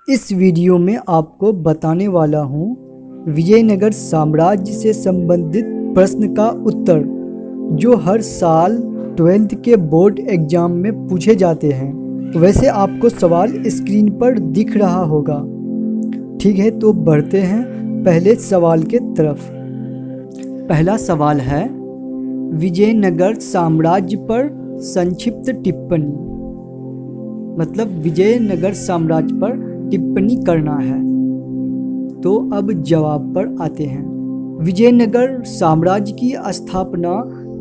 इस वीडियो में आपको बताने वाला हूँ विजयनगर साम्राज्य से संबंधित प्रश्न का उत्तर जो हर साल 12th के बोर्ड एग्जाम में पूछे जाते हैं। वैसे आपको सवाल स्क्रीन पर दिख रहा होगा। ठीक है, तो बढ़ते हैं पहले सवाल के तरफ। पहला सवाल है, विजयनगर साम्राज्य पर संक्षिप्त टिप्पणी, मतलब विजयनगर साम्राज्य पर टिप्पणी करना है। तो अब जवाब पर आते हैं। विजयनगर साम्राज्य की स्थापना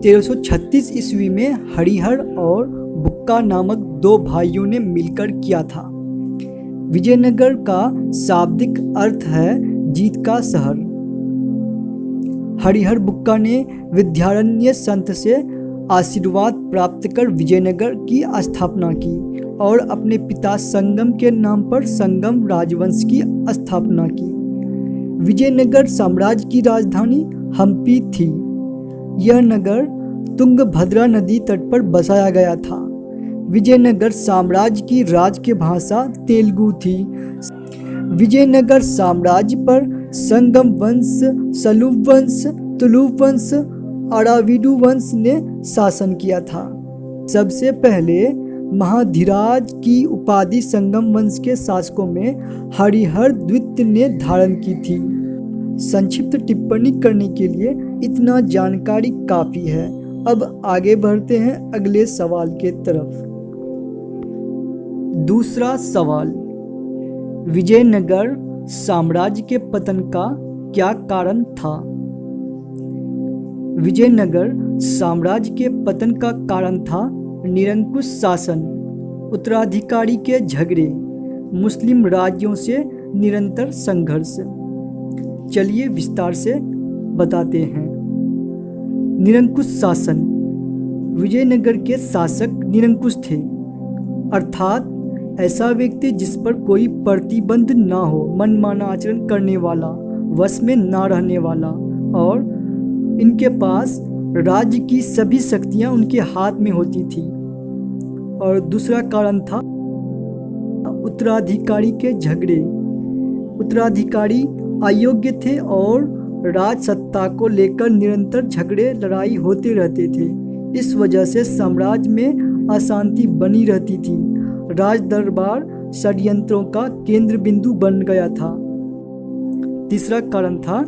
1336 ईस्वी में हरिहर और बुक्का नामक दो भाइयों ने मिलकर किया था। विजयनगर का शाब्दिक अर्थ है जीत का शहर। हरिहर बुक्का ने विद्यारण्य संत से आशीर्वाद प्राप्त कर विजयनगर की स्थापना की और अपने पिता संगम के नाम पर संगम राजवंश की स्थापना की। विजयनगर साम्राज्य की राजधानी हम्पी थी। यह नगर तुंगभद्रा नदी तट पर बसाया गया था। विजयनगर साम्राज्य की राज्य भाषा तेलुगु थी। विजयनगर साम्राज्य पर संगम वंश, सलूब वंश, तुलुप वंश, अराविडु वंश ने शासन किया था। सबसे पहले महाधिराज की उपाधि संगम वंश के शासकों में हरिहर द्वितीय ने धारण की थी। संक्षिप्त टिप्पणी करने के लिए इतना जानकारी काफी है। अब आगे बढ़ते हैं अगले सवाल के तरफ। दूसरा सवाल, विजयनगर साम्राज्य के पतन का क्या कारण था? विजयनगर साम्राज्य के पतन का कारण था निरंकुश शासन, उत्तराधिकारी के झगड़े, मुस्लिम राज्यों से निरंतर संघर्ष। चलिए विस्तार से बताते हैं। निरंकुश शासन। विजयनगर के शासक निरंकुश थे, अर्थात ऐसा व्यक्ति जिस पर कोई प्रतिबंध ना हो, मनमाना आचरण करने वाला, वश में ना रहने वाला, और इनके पास राज्य की सभी शक्तियां उनके हाथ में होती थी। और दूसरा कारण था उत्तराधिकारी के झगड़े। उत्तराधिकारी अयोग्य थे और राज सत्ता को लेकर निरंतर झगड़े लड़ाई होते रहते थे। इस वजह से साम्राज्य में अशांति बनी रहती थी। राज दरबार षड्यंत्रों का केंद्र बिंदु बन गया था। तीसरा कारण था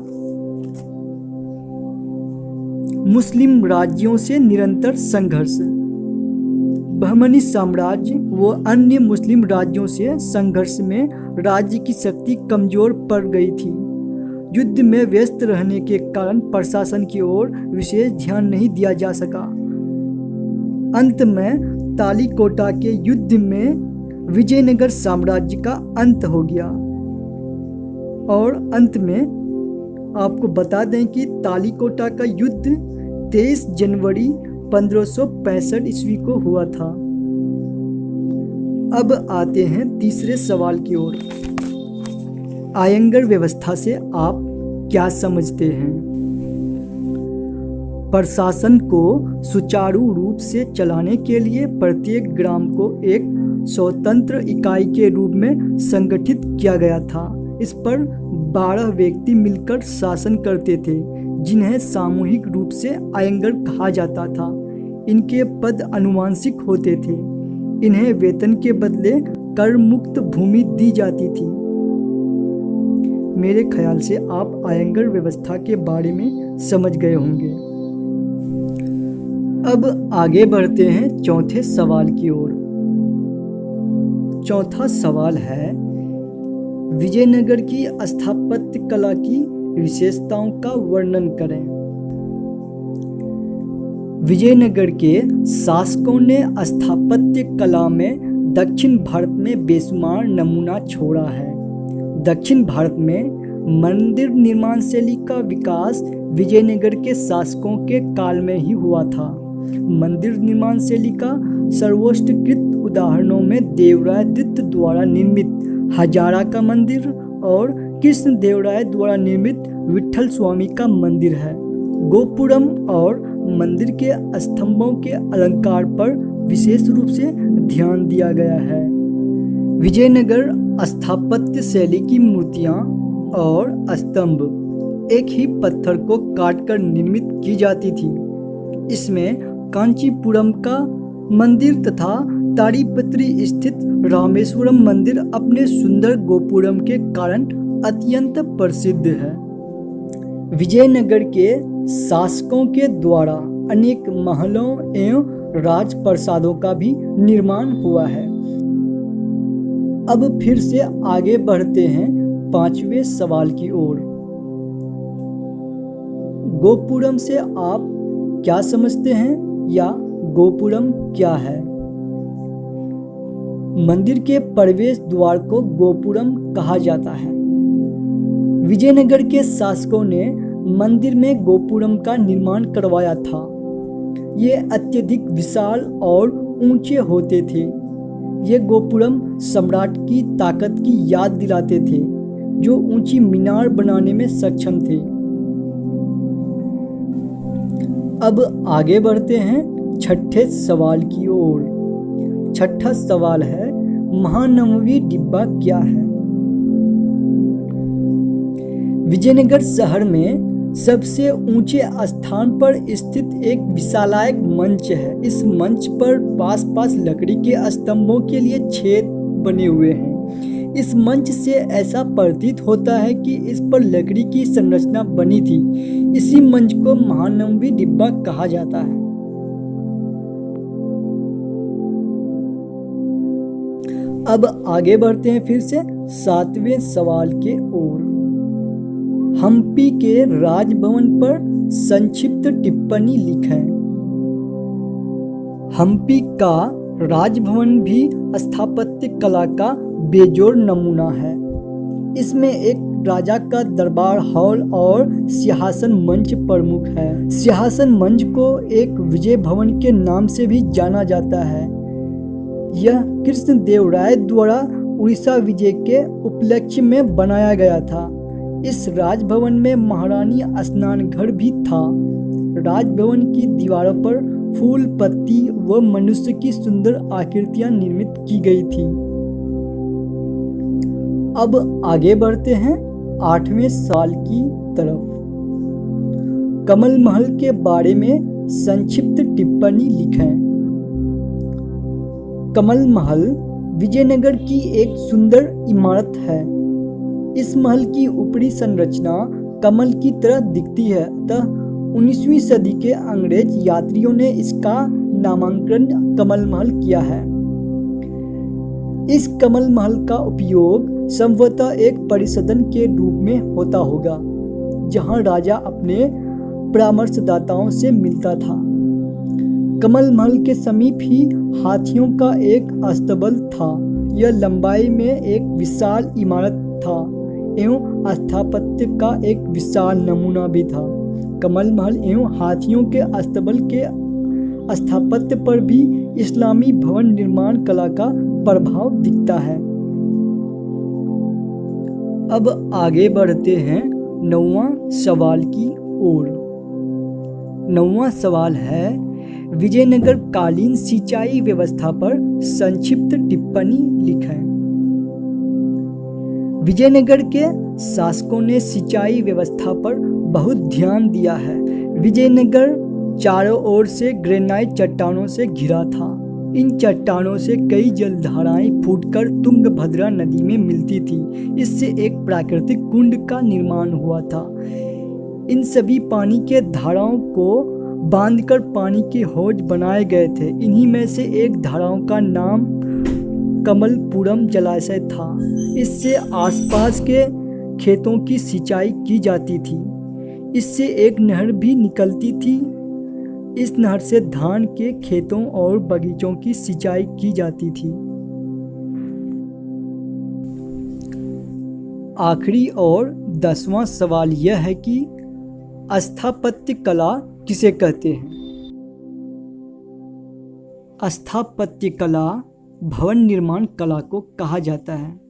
मुस्लिम राज्यों से निरंतर संघर्ष। बहमनी साम्राज्य व अन्य मुस्लिम राज्यों से संघर्ष में राज्य की शक्ति कमजोर पड़ गई थी। युद्ध में व्यस्त रहने के कारण प्रशासन की ओर विशेष ध्यान नहीं दिया जा सका। अंत में तालीकोटा के युद्ध में विजयनगर साम्राज्य का अंत हो गया। और अंत में आपको बता दें कि तालीकोटा का युद्ध 23 जनवरी 1565 ईस्वी को हुआ था। अब आते हैं तीसरे सवाल की ओर। आयंगर व्यवस्था से आप क्या समझते हैं? प्रशासन को सुचारू रूप से चलाने के लिए प्रत्येक ग्राम को एक स्वतंत्र इकाई के रूप में संगठित किया गया था। इस पर 12 व्यक्ति मिलकर शासन करते थे, जिन्हें सामूहिक रूप से आयंगर कहा जाता था। इनके पद अनुवांशिक होते थे। इन्हें वेतन के बदले कर मुक्त भूमि दी जाती थी। मेरे ख्याल से आप आयंगर व्यवस्था के बारे में समझ गए होंगे। अब आगे बढ़ते हैं चौथे सवाल की ओर। चौथा सवाल है, विजयनगर की स्थापत्य कला की विशेषताओं का वर्णन करें। विजयनगर के शासकों ने स्थापत्य कला में दक्षिण भारत में बेशुमार नमूना छोड़ा है। दक्षिण भारत में मंदिर निर्माण शैली का विकास विजयनगर के शासकों के काल में ही हुआ था। मंदिर निर्माण शैली का सर्वोत्कृष्ट उदाहरणों में देवराय द्वितीय द्वारा निर्मित हजारा का मंदिर और कृष्ण देवराय द्वारा निर्मित विठल स्वामी का मंदिर है। गोपुरम और मंदिर के स्तंभों के अलंकार पर विशेष रूप से ध्यान दिया गया है। विजयनगर स्थापत्य शैली की मूर्तियां और स्तंभ एक ही पत्थर को काटकर निर्मित की जाती थी। इसमें कांचीपुरम का मंदिर तथा ताड़ीपत्री स्थित रामेश्वरम मंदिर अपने सुंदर गोपुरम के कारण अत्यंत प्रसिद्ध है। विजयनगर के शासकों के द्वारा अनेक महलों एवं राजप्रासादों का भी निर्माण हुआ है। अब फिर से आगे बढ़ते हैं 5वें सवाल की ओर। गोपुरम से आप क्या समझते हैं या गोपुरम क्या है? मंदिर के प्रवेश द्वार को गोपुरम कहा जाता है। विजयनगर के शासकों ने मंदिर में गोपुरम का निर्माण करवाया था। ये अत्यधिक विशाल और ऊंचे होते थे। ये गोपुरम सम्राट की ताकत की याद दिलाते थे, जो ऊंची मीनार बनाने में सक्षम थे। अब आगे बढ़ते हैं 6ठे सवाल की ओर। 6ठा सवाल है, महानवमी डिब्बा क्या है? विजयनगर शहर में सबसे ऊंचे स्थान पर स्थित एक विशालायक मंच है। इस मंच पर पास पास लकड़ी के स्तंभों के लिए छेद बने हुए हैं। इस मंच से ऐसा प्रतीत होता है कि इस पर लकड़ी की संरचना बनी थी। इसी मंच को महानवमी डिब्बा कहा जाता है। अब आगे बढ़ते हैं फिर से 7वें सवाल के ओर। हम्पी के राजभवन पर संक्षिप्त टिप्पणी लिखें। हम्पी का राजभवन भी स्थापत्य कला का बेजोड़ नमूना है। इसमें एक राजा का दरबार हॉल और सिंहासन मंच प्रमुख है। सिंहासन मंच को एक विजय भवन के नाम से भी जाना जाता है। यह कृष्णदेवराय द्वारा उड़ीसा विजय के उपलक्ष्य में बनाया गया था। इस राजभवन में महारानी स्नान घर भी था। राजभवन की दीवारों पर फूल, पत्ती व मनुष्य की सुंदर आकृतियां निर्मित की गई थी। अब आगे बढ़ते हैं 8वें साल की तरफ। कमल महल के बारे में संक्षिप्त टिप्पणी लिखें। कमल महल विजयनगर की एक सुंदर इमारत है। इस महल की ऊपरी संरचना कमल की तरह दिखती है, अतः 19वीं सदी के अंग्रेज यात्रियों ने इसका नामकरण कमल महल किया है। इस कमल महल का उपयोग संभवतः एक परिसदन के रूप में होता होगा, जहां राजा अपने परामर्शदाताओं से मिलता था। कमल महल के समीप ही हाथियों का एक अस्तबल था। यह लंबाई में एक विशाल इमारत था एवं स्थापत्य का एक विशाल नमूना भी था। कमल महल एवं हाथियों के अस्तबल के स्थापत्य पर भी इस्लामी भवन निर्माण कला का प्रभाव दिखता है। अब आगे बढ़ते हैं 9वां सवाल की ओर। 9वां सवाल है, विजयनगर कालीन सिंचाई व्यवस्था पर संक्षिप्त टिप्पणी लिखें। विजयनगर के शासकों ने सिंचाई व्यवस्था पर बहुत ध्यान दिया है। विजयनगर चारों ओर से ग्रेनाइट चट्टानों से घिरा था। इन चट्टानों से कई जलधाराएं फूटकर तुंगभद्रा नदी में मिलती थी। इससे एक प्राकृतिक कुंड का निर्माण हुआ था। इन सभी पानी के धाराओं को बांधकर पानी के हौज बनाए गए थे। इन्हीं में से एक धाराओं का नाम कमलपुरम जलाशय था। इससे आसपास के खेतों की सिंचाई की जाती थी। इससे एक नहर भी निकलती थी। इस नहर से धान के खेतों और बगीचों की सिंचाई की जाती थी। आखिरी और 10वां सवाल यह है कि स्थापत्य कला किसे कहते हैं? स्थापत्य कला भवन निर्माण कला को कहा जाता है।